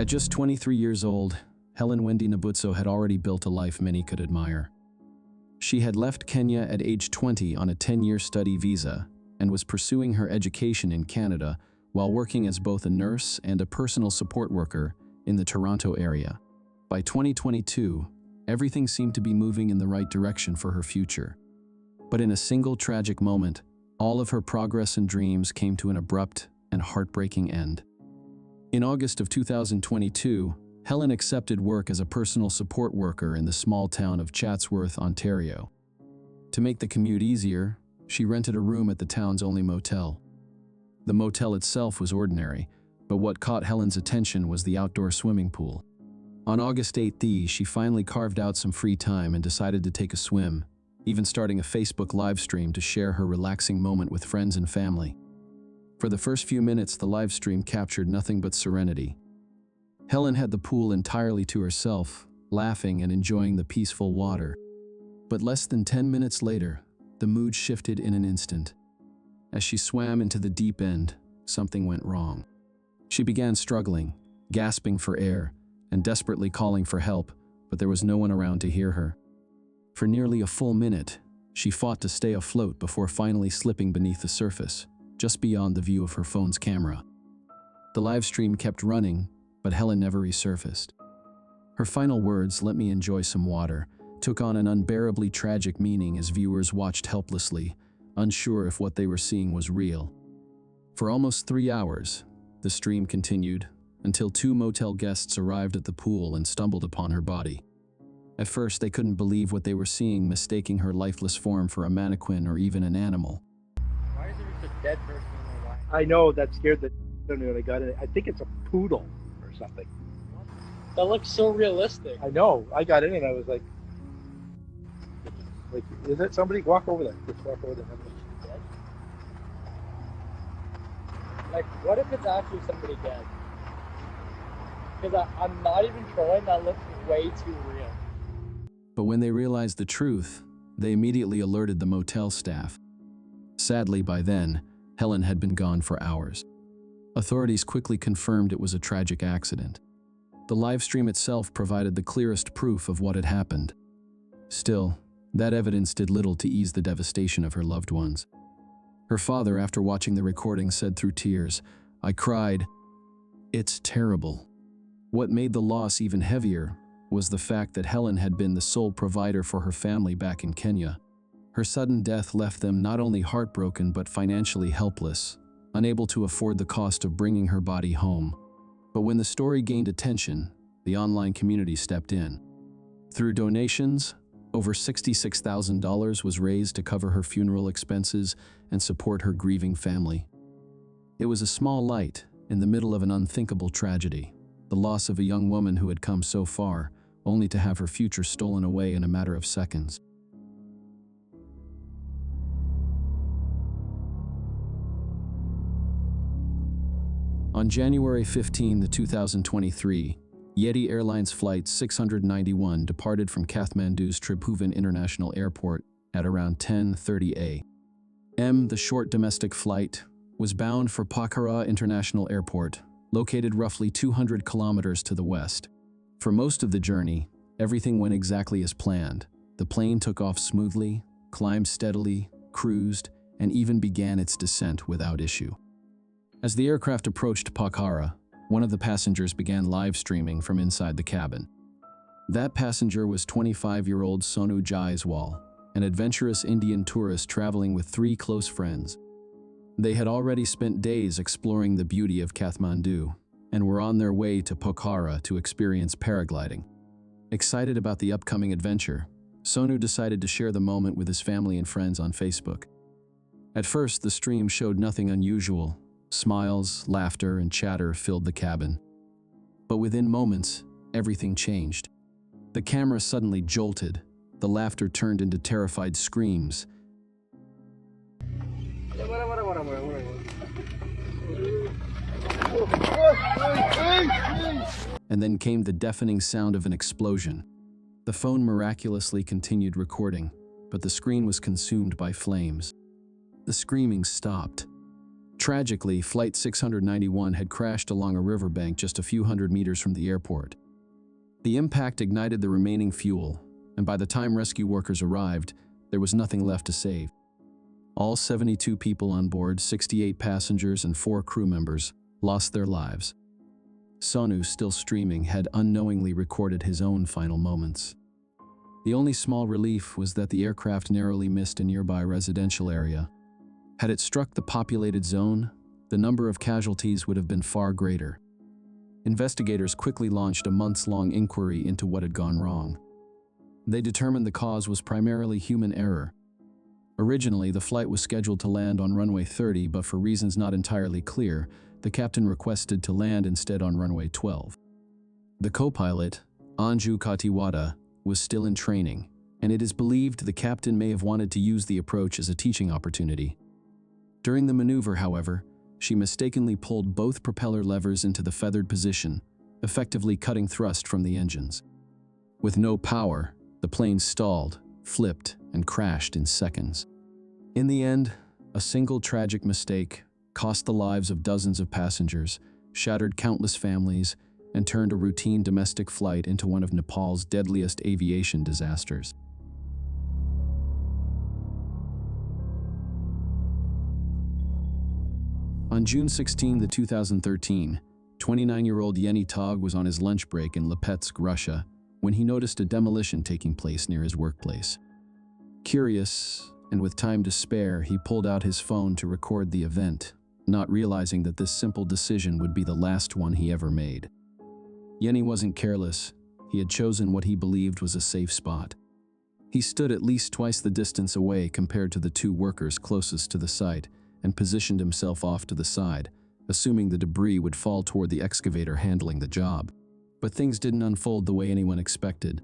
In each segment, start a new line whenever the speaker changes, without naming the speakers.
At just 23 years old, Helen Wendy Nabutso had already built a life many could admire. She had left Kenya at age 20 on a 10-year study visa and was pursuing her education in Canada while working as both a nurse and a personal support worker in the Toronto area. By 2022, everything seemed to be moving in the right direction for her future. But in a single tragic moment, all of her progress and dreams came to an abrupt and heartbreaking end. In August of 2022, Helen accepted work as a personal support worker in the small town of Chatsworth, Ontario. To make the commute easier, she rented a room at the town's only motel. The motel itself was ordinary, but what caught Helen's attention was the outdoor swimming pool. On August 8th, she finally carved out some free time and decided to take a swim, even starting a Facebook live stream to share her relaxing moment with friends and family. For the first few minutes, the live stream captured nothing but serenity. Helen had the pool entirely to herself, laughing and enjoying the peaceful water. But less than 10 minutes later, the mood shifted in an instant. As she swam into the deep end, something went wrong. She began struggling, gasping for air, and desperately calling for help, but there was no one around to hear her. For nearly a full minute, she fought to stay afloat before finally slipping beneath the surface, just beyond the view of her phone's camera. The live stream kept running, but Helen never resurfaced. Her final words, "Let me enjoy some water," took on an unbearably tragic meaning as viewers watched helplessly, unsure if what they were seeing was real. For almost 3 hours, the stream continued, until 2 motel guests arrived at the pool and stumbled upon her body. At first, they couldn't believe what they were seeing, mistaking her lifeless form for a mannequin or even an animal.
Why is there just a dead person in the line?
I know that scared the when I got it. I think it's a poodle or something.
That looks so realistic.
I know. I got in and I was like, is it somebody? Walk over there. Just walk over there.
Dead? Like, what if it's actually somebody dead? Because I'm not even trolling, that looks way too real.
But when they realized the truth, they immediately alerted the motel staff. Sadly, by then, Helen had been gone for hours. Authorities quickly confirmed it was a tragic accident. The live stream itself provided the clearest proof of what had happened. Still, that evidence did little to ease the devastation of her loved ones. Her father, after watching the recording, said through tears, "I cried. It's terrible." What made the loss even heavier was the fact that Helen had been the sole provider for her family back in Kenya. Her sudden death left them not only heartbroken but financially helpless, unable to afford the cost of bringing her body home. But when the story gained attention, the online community stepped in. Through donations, over $66,000 was raised to cover her funeral expenses and support her grieving family. It was a small light in the middle of an unthinkable tragedy, the loss of a young woman who had come so far, only to have her future stolen away in a matter of seconds. On January 15, 2023, Yeti Airlines Flight 691 departed from Kathmandu's Tribhuvan International Airport at around 10:30 a.m. The short domestic flight was bound for Pokhara International Airport, located roughly 200 kilometers to the west. For most of the journey, everything went exactly as planned. The plane took off smoothly, climbed steadily, cruised, and even began its descent without issue. As the aircraft approached Pokhara, one of the passengers began live streaming from inside the cabin. That passenger was 25-year-old Sonu Jaiswal, an adventurous Indian tourist traveling with 3 close friends. They had already spent days exploring the beauty of Kathmandu and were on their way to Pokhara to experience paragliding. Excited about the upcoming adventure, Sonu decided to share the moment with his family and friends on Facebook. At first, the stream showed nothing unusual. Smiles, laughter, and chatter filled the cabin. But within moments, everything changed. The camera suddenly jolted. The laughter turned into terrified screams. And then came the deafening sound of an explosion. The phone miraculously continued recording, but the screen was consumed by flames. The screaming stopped. Tragically, Flight 691 had crashed along a riverbank just a few hundred meters from the airport. The impact ignited the remaining fuel, and by the time rescue workers arrived, there was nothing left to save. All 72 people on board, 68 passengers and 4 crew members, lost their lives. Sonu, still streaming, had unknowingly recorded his own final moments. The only small relief was that the aircraft narrowly missed a nearby residential area. Had it struck the populated zone, the number of casualties would have been far greater. Investigators quickly launched a months-long inquiry into what had gone wrong. They determined the cause was primarily human error. Originally, the flight was scheduled to land on runway 30, but for reasons not entirely clear, the captain requested to land instead on runway 12. The co-pilot, Anju Katiwada, was still in training, and it is believed the captain may have wanted to use the approach as a teaching opportunity. During the maneuver, however, she mistakenly pulled both propeller levers into the feathered position, effectively cutting thrust from the engines. With no power, the plane stalled, flipped, and crashed in seconds. In the end, a single tragic mistake cost the lives of dozens of passengers, shattered countless families, and turned a routine domestic flight into one of Nepal's deadliest aviation disasters. On June 16, 2013, 29-year-old Yeni Tog was on his lunch break in Lipetsk, Russia, when he noticed a demolition taking place near his workplace. Curious, and with time to spare, he pulled out his phone to record the event, not realizing that this simple decision would be the last one he ever made. Yeni wasn't careless. He had chosen what he believed was a safe spot. He stood at least twice the distance away compared to the 2 workers closest to the site and positioned himself off to the side, assuming the debris would fall toward the excavator handling the job. But things didn't unfold the way anyone expected.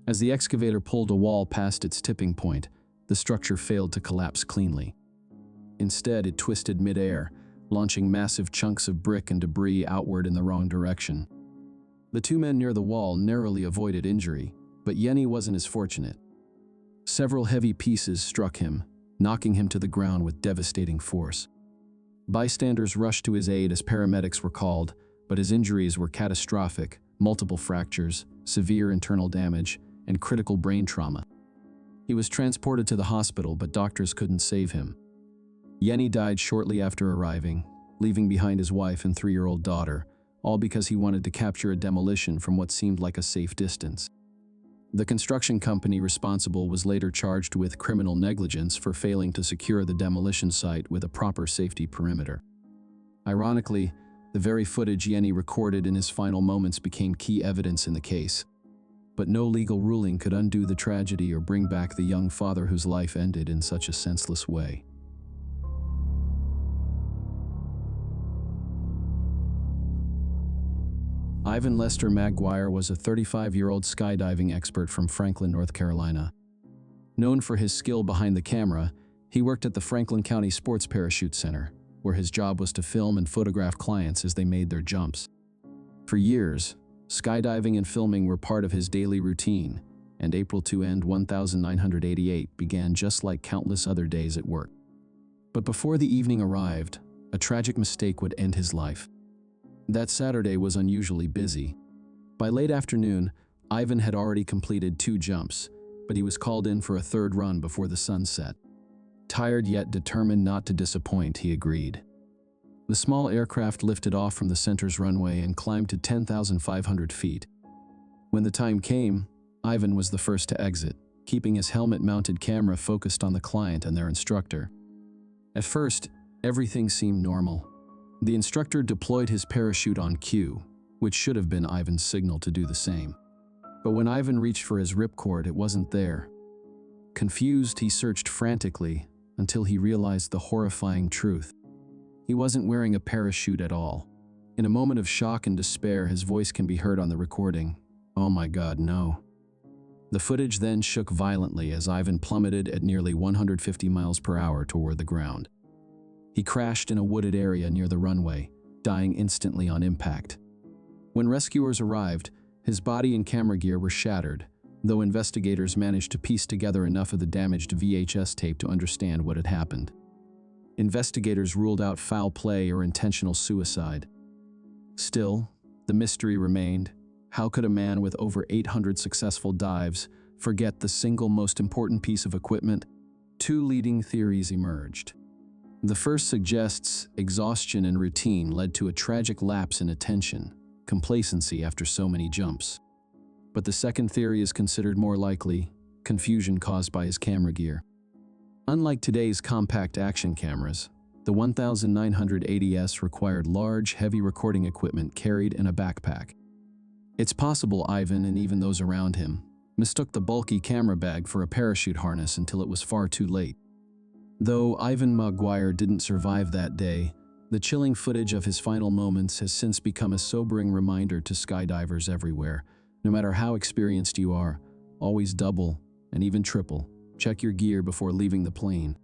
As the excavator pulled a wall past its tipping point, the structure failed to collapse cleanly. Instead, it twisted mid-air, launching massive chunks of brick and debris outward in the wrong direction. The 2 men near the wall narrowly avoided injury, but Yeni wasn't as fortunate. Several heavy pieces struck him, knocking him to the ground with devastating force. Bystanders rushed to his aid as paramedics were called, but his injuries were catastrophic: multiple fractures, severe internal damage, and critical brain trauma. He was transported to the hospital, but doctors couldn't save him. Yeni died shortly after arriving, leaving behind his wife and 3-year-old daughter, all because he wanted to capture a demolition from what seemed like a safe distance. The construction company responsible was later charged with criminal negligence for failing to secure the demolition site with a proper safety perimeter. Ironically, the very footage Yeni recorded in his final moments became key evidence in the case. But no legal ruling could undo the tragedy or bring back the young father whose life ended in such a senseless way. Ivan Lester Maguire was a 35-year-old skydiving expert from Franklin, North Carolina. Known for his skill behind the camera, he worked at the Franklin County Sports Parachute Center, where his job was to film and photograph clients as they made their jumps. For years, skydiving and filming were part of his daily routine, and April 1988 began just like countless other days at work. But before the evening arrived, a tragic mistake would end his life. That Saturday was unusually busy. By late afternoon, Ivan had already completed 2 jumps, but he was called in for a 3rd run before the sun set. Tired yet determined not to disappoint, he agreed. The small aircraft lifted off from the center's runway and climbed to 10,500 feet. When the time came, Ivan was the first to exit, keeping his helmet-mounted camera focused on the client and their instructor. At first, everything seemed normal. The instructor deployed his parachute on cue, which should have been Ivan's signal to do the same. But when Ivan reached for his ripcord, it wasn't there. Confused, he searched frantically until he realized the horrifying truth. He wasn't wearing a parachute at all. In a moment of shock and despair, his voice can be heard on the recording. "Oh my God, no." The footage then shook violently as Ivan plummeted at nearly 150 miles per hour toward the ground. He crashed in a wooded area near the runway, dying instantly on impact. When rescuers arrived, his body and camera gear were shattered, though investigators managed to piece together enough of the damaged VHS tape to understand what had happened. investigators ruled out foul play or intentional suicide. Still, the mystery remained. How could a man with over 800 successful dives forget the single most important piece of equipment? Two leading theories emerged. The first suggests exhaustion and routine led to a tragic lapse in attention, complacency after so many jumps. But the second theory is considered more likely: confusion caused by his camera gear. Unlike today's compact action cameras, the 1980s required large, heavy recording equipment carried in a backpack. It's possible Ivan, and even those around him, mistook the bulky camera bag for a parachute harness until it was far too late. Though Ivan Maguire didn't survive that day, the chilling footage of his final moments has since become a sobering reminder to skydivers everywhere. No matter how experienced you are, always double, and even triple, check your gear before leaving the plane.